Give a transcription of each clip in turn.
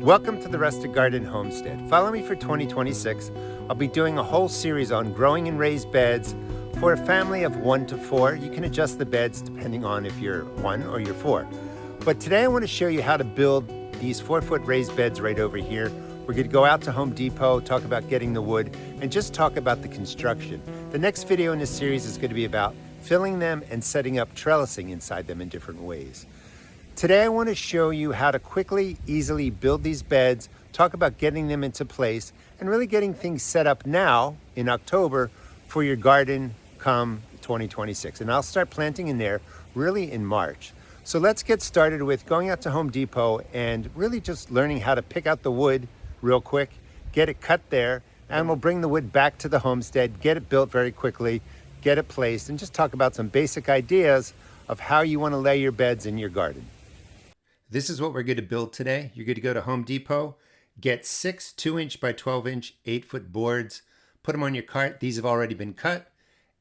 Welcome to the Rustic Garden Homestead. Follow me for 2026. I'll be doing a whole series on growing in raised beds for a family of 1 to 4. You can adjust the beds depending on if you're 1 or you're 4. But today I want to show you how to build these 4-foot raised beds right over here. We're going to go out to Home Depot, talk about getting the wood, and just talk about the construction. The next video in this series is going to be about filling them and setting up trellising inside them in different ways. Today I want to show you how to quickly, easily build these beds, talk about getting them into place, and really getting things set up now in October for your garden come 2026. And I'll start planting in there really in March. So let's get started with going out to Home Depot and really just learning how to pick out the wood real quick, get it cut there, and we'll bring the wood back to the homestead, get it built very quickly, get it placed, and just talk about some basic ideas of how you want to lay your beds in your garden. This is what we're going to build today. You're going to go to Home Depot, get 6 2-inch by 12-inch 8-foot boards, put them on your cart. These have already been cut.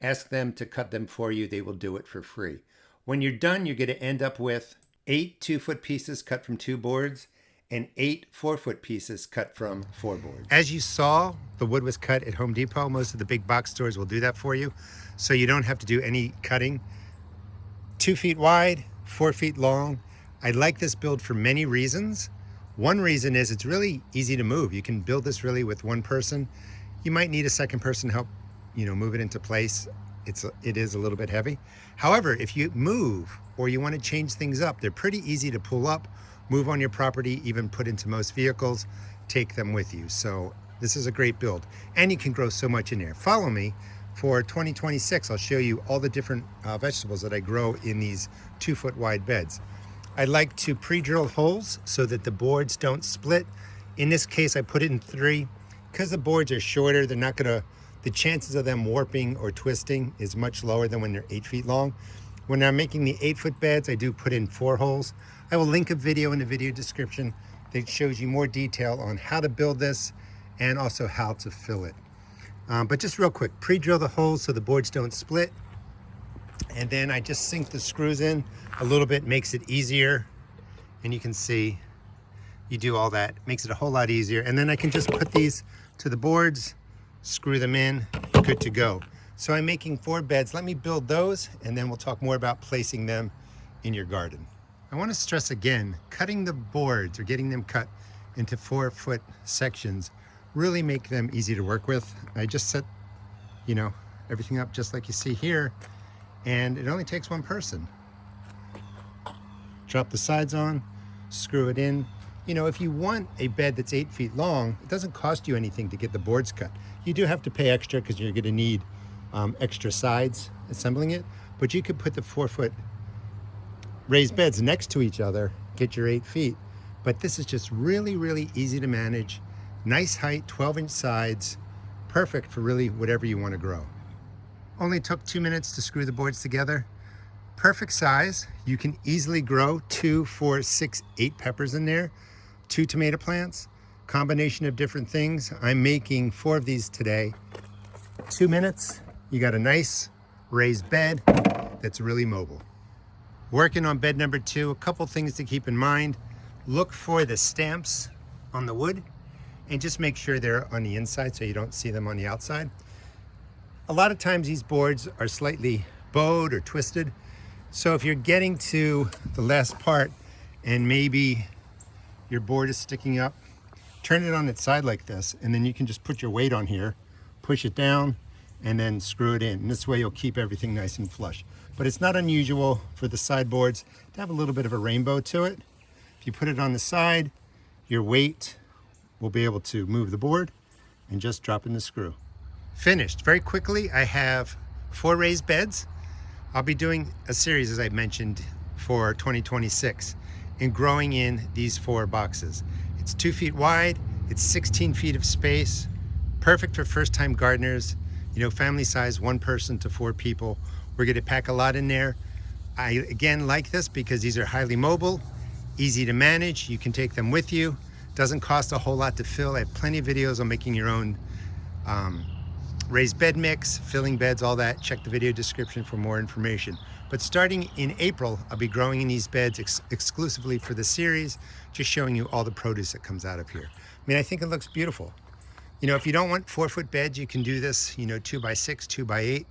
Ask them to cut them for you. They will do it for free. When you're done, you're going to end up with 8 2-foot pieces cut from 2 boards and 8 4-foot pieces cut from 4 boards. As you saw, the wood was cut at Home Depot. Most of the big box stores will do that for you, so you don't have to do any cutting. 2 feet wide, 4 feet long. I like this build for many reasons. One reason is it's really easy to move. You can build this really with one person. You might need a second person to help, move it into place. It is a little bit heavy. However, if you move or you want to change things up, they're pretty easy to pull up, move on your property, even put into most vehicles, take them with you. So this is a great build, and you can grow so much in there. Follow me for 2026. I'll show you all the different vegetables that I grow in these 2-foot wide beds. I like to pre-drill holes so that the boards don't split. In this case, I put it in 3. Because the boards are shorter, the chances of them warping or twisting is much lower than when they're 8 feet long. When I'm making the 8-foot beds, I do put in 4 holes. I will link a video in the video description that shows you more detail on how to build this and also how to fill it. But just real quick, pre-drill the holes so the boards don't split. And then I just sink the screws in a little bit, makes it easier. And you can see you do all that, makes it a whole lot easier. And then I can just put these to the boards, screw them in, good to go. So I'm making 4 beds. Let me build those, and then we'll talk more about placing them in your garden. I want to stress again, cutting the boards or getting them cut into 4-foot sections really make them easy to work with. I just set, everything up just like you see here. And it only takes one person. Drop the sides on, screw it in. If you want a bed that's 8 feet long, it doesn't cost you anything to get the boards cut. You do have to pay extra because you're going to need extra sides assembling it, but you could put the 4-foot raised beds next to each other, get your 8 feet. But this is just really, really easy to manage. Nice height, 12-inch sides, perfect for really whatever you want to grow. Only took 2 minutes to screw the boards together. Perfect size. You can easily grow 2, 4, 6, 8 peppers in there, 2 tomato plants, combination of different things. I'm making 4 of these today. 2 minutes, you got a nice raised bed that's really mobile. Working on bed number 2, a couple things to keep in mind. Look for the stamps on the wood and just make sure they're on the inside so you don't see them on the outside. A lot of times these boards are slightly bowed or twisted. So if you're getting to the last part and maybe your board is sticking up, turn it on its side like this, and then you can just put your weight on here, push it down, and then screw it in. And this way you'll keep everything nice and flush. But it's not unusual for the sideboards to have a little bit of a rainbow to it. If you put it on the side, your weight will be able to move the board and just drop in the screw. Finished. Very quickly, I have 4 raised beds. I'll be doing a series, as I mentioned, for 2026 and growing in these 4 boxes. It's 2 feet wide, it's 16 feet of space, perfect for first-time gardeners, family size, 1 person to 4 people. We're going to pack a lot in there. I, again, like this because these are highly mobile, easy to manage. You can take them with you. Doesn't cost a whole lot to fill. I have plenty of videos on making your own raised bed mix, filling beds, all that. Check the video description for more information. But starting in April, I'll be growing in these beds exclusively for the series, just showing you all the produce that comes out of here. I mean, I think it looks beautiful. You know, if you don't want 4-foot beds, you can do this, 2x6, 2x8.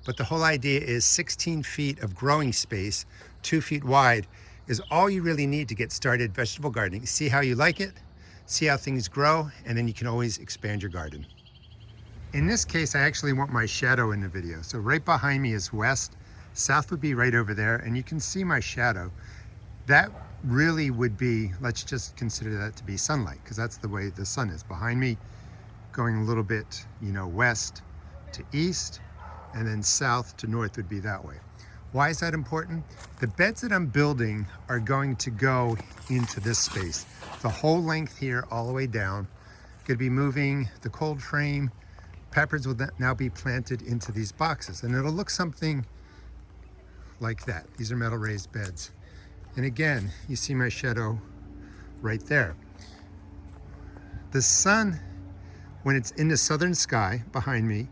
But the whole idea is 16 feet of growing space, 2 feet wide, is all you really need to get started vegetable gardening. See how you like it, see how things grow, and then you can always expand your garden. In this case, I actually want my shadow in the video. So right behind me is west, south would be right over there, and you can see my shadow. That really would be, let's just consider that to be sunlight, because that's the way the sun is behind me, going a little bit, west to east, and then south to north would be that way. Why is that important? The beds that I'm building are going to go into this space. The whole length here, all the way down. Going to be moving the cold frame. Peppers will now be planted into these boxes, and it'll look something like that. These are metal raised beds. And again, you see my shadow right there. The sun, when it's in the southern sky behind me,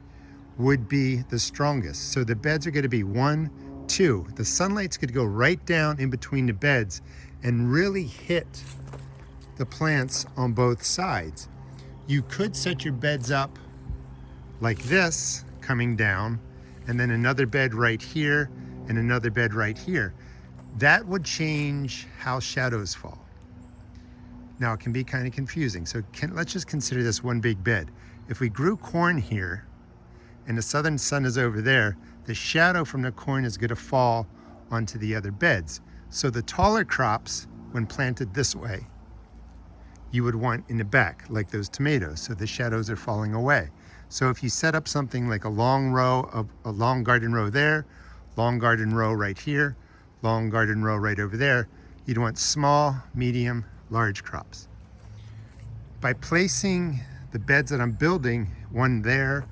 would be the strongest. So the beds are going to be 1, 2. The sunlight's going to go right down in between the beds and really hit the plants on both sides. You could set your beds up like this, coming down, and then another bed right here and another bed right here. That would change how shadows fall. Now it can be kind of confusing. So let's just consider this one big bed. If we grew corn here and the southern sun is over there, the shadow from the corn is going to fall onto the other beds. So the taller crops, when planted this way, you would want in the back, like those tomatoes, so the shadows are falling away. So if you set up something like a long garden row there, long garden row right here, long garden row right over there, you'd want small, medium, large crops. By placing the beds that I'm building, one there,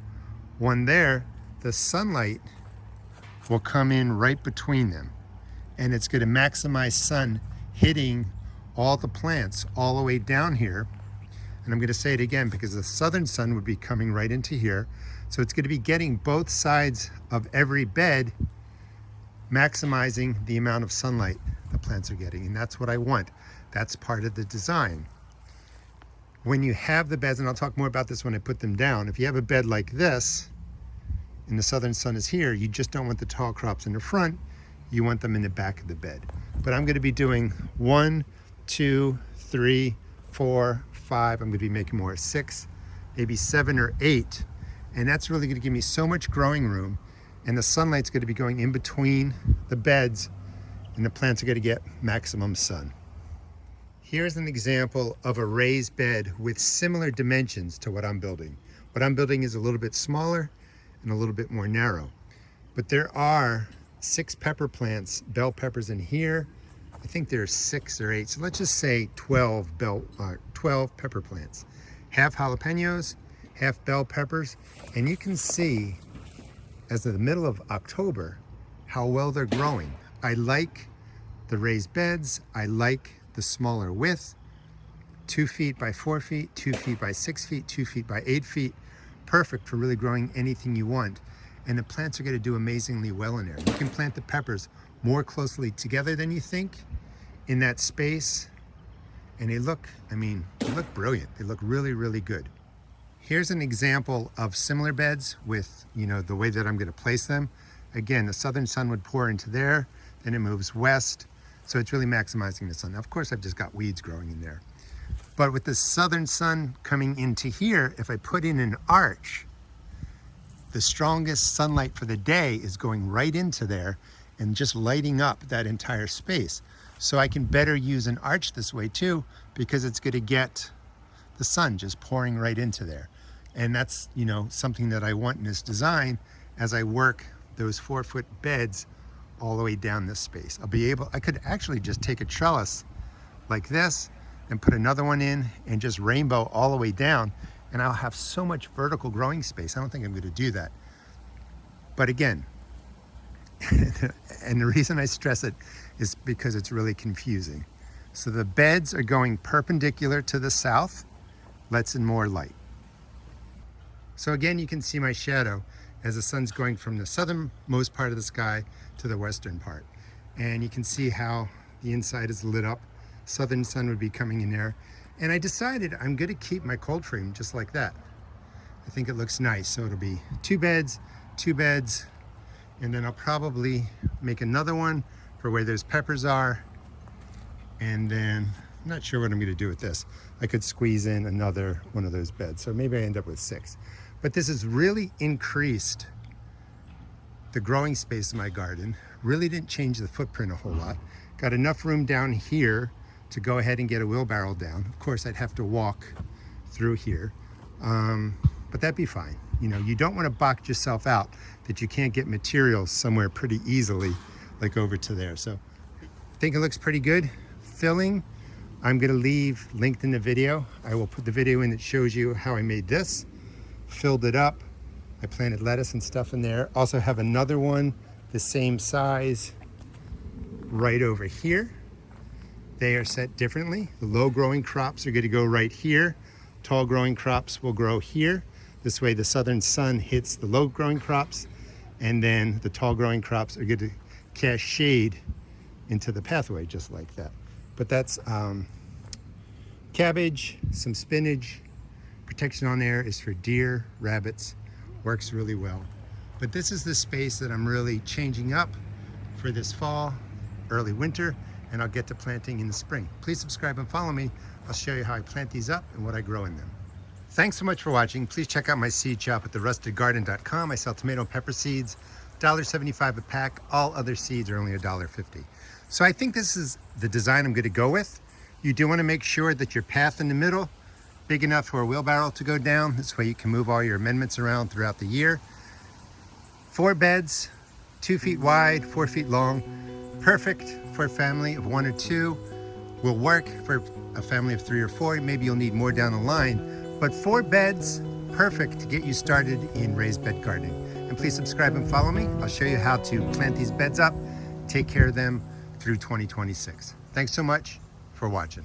the sunlight will come in right between them. And it's going to maximize sun hitting all the plants all the way down here. And I'm going to say it again because the southern sun would be coming right into here. So it's going to be getting both sides of every bed, maximizing the amount of sunlight the plants are getting. And that's what I want. That's part of the design. When you have the beds, and I'll talk more about this when I put them down, if you have a bed like this, and the southern sun is here, you just don't want the tall crops in the front, you want them in the back of the bed. But I'm going to be doing 1, 2, 3, 4, 5, I'm going to be making more, 6, maybe 7 or 8. And that's really going to give me so much growing room. And the sunlight's going to be going in between the beds, and the plants are going to get maximum sun. Here's an example of a raised bed with similar dimensions to what I'm building. What I'm building is a little bit smaller and a little bit more narrow. But there are 6 pepper plants, bell peppers in here. I think there's 6 or 8, so let's just say 12 pepper plants. Half jalapenos, half bell peppers, and you can see as of the middle of October how well they're growing. I like the raised beds, I like the smaller width, 2 feet by 4 feet, 2 feet by 6 feet, 2 feet by 8 feet, perfect for really growing anything you want. And the plants are going to do amazingly well in there. You can plant the peppers more closely together than you think in that space. And they look brilliant. They look really, really good. Here's an example of similar beds with, the way that I'm going to place them. Again, the southern sun would pour into there, then it moves west. So it's really maximizing the sun. Now, of course, I've just got weeds growing in there. But with the southern sun coming into here, if I put in an arch, the strongest sunlight for the day is going right into there and just lighting up that entire space. So I can better use an arch this way too, because it's going to get the sun just pouring right into there. And that's, something that I want in this design as I work those 4-foot beds all the way down this space. I could actually just take a trellis like this and put another one in and just rainbow all the way down, and I'll have so much vertical growing space. I don't think I'm going to do that. But again, and the reason I stress it is because it's really confusing. So the beds are going perpendicular to the south, lets in more light. So again, you can see my shadow as the sun's going from the southernmost part of the sky to the western part. And you can see how the inside is lit up. Southern sun would be coming in there. And I decided I'm gonna keep my cold frame just like that. I think it looks nice. So it'll be 2 beds, and then I'll probably make another one for where those peppers are. And then I'm not sure what I'm gonna do with this. I could squeeze in another one of those beds. So maybe I end up with 6. But this has really increased the growing space of my garden. Really didn't change the footprint a whole lot. Got enough room down here to go ahead and get a wheelbarrow down. Of course, I'd have to walk through here, but that'd be fine. You know, you don't want to box yourself out that you can't get materials somewhere pretty easily, like over to there. So I think it looks pretty good. Filling, I'm gonna leave linked in the video. I will put the video in that shows you how I made this. Filled it up. I planted lettuce and stuff in there. Also have another one the same size right over here. They are set differently. The low growing crops are going to go right here. Tall growing crops will grow here. This way the southern sun hits the low growing crops, and then the tall growing crops are going to cast shade into the pathway just like that. But that's cabbage, some spinach. Protection on there is for deer, rabbits. Works really well. But this is the space that I'm really changing up for this fall, early winter, and I'll get to planting in the spring. Please subscribe and follow me. I'll show you how I plant these up and what I grow in them. Thanks so much for watching. Please check out my seed shop at therustedgarden.com. I sell tomato and pepper seeds, $1.75 a pack. All other seeds are only $1.50. So I think this is the design I'm gonna go with. You do wanna make sure that your path in the middle big enough for a wheelbarrow to go down. This way you can move all your amendments around throughout the year. 4 beds, 2 feet wide, 4 feet long. Perfect for a family of 1 or 2. Will work for a family of 3 or 4. Maybe you'll need more down the line. But 4 beds, perfect to get you started in raised bed gardening. And please subscribe and follow me. I'll show you how to plant these beds up, take care of them through 2026. Thanks so much for watching.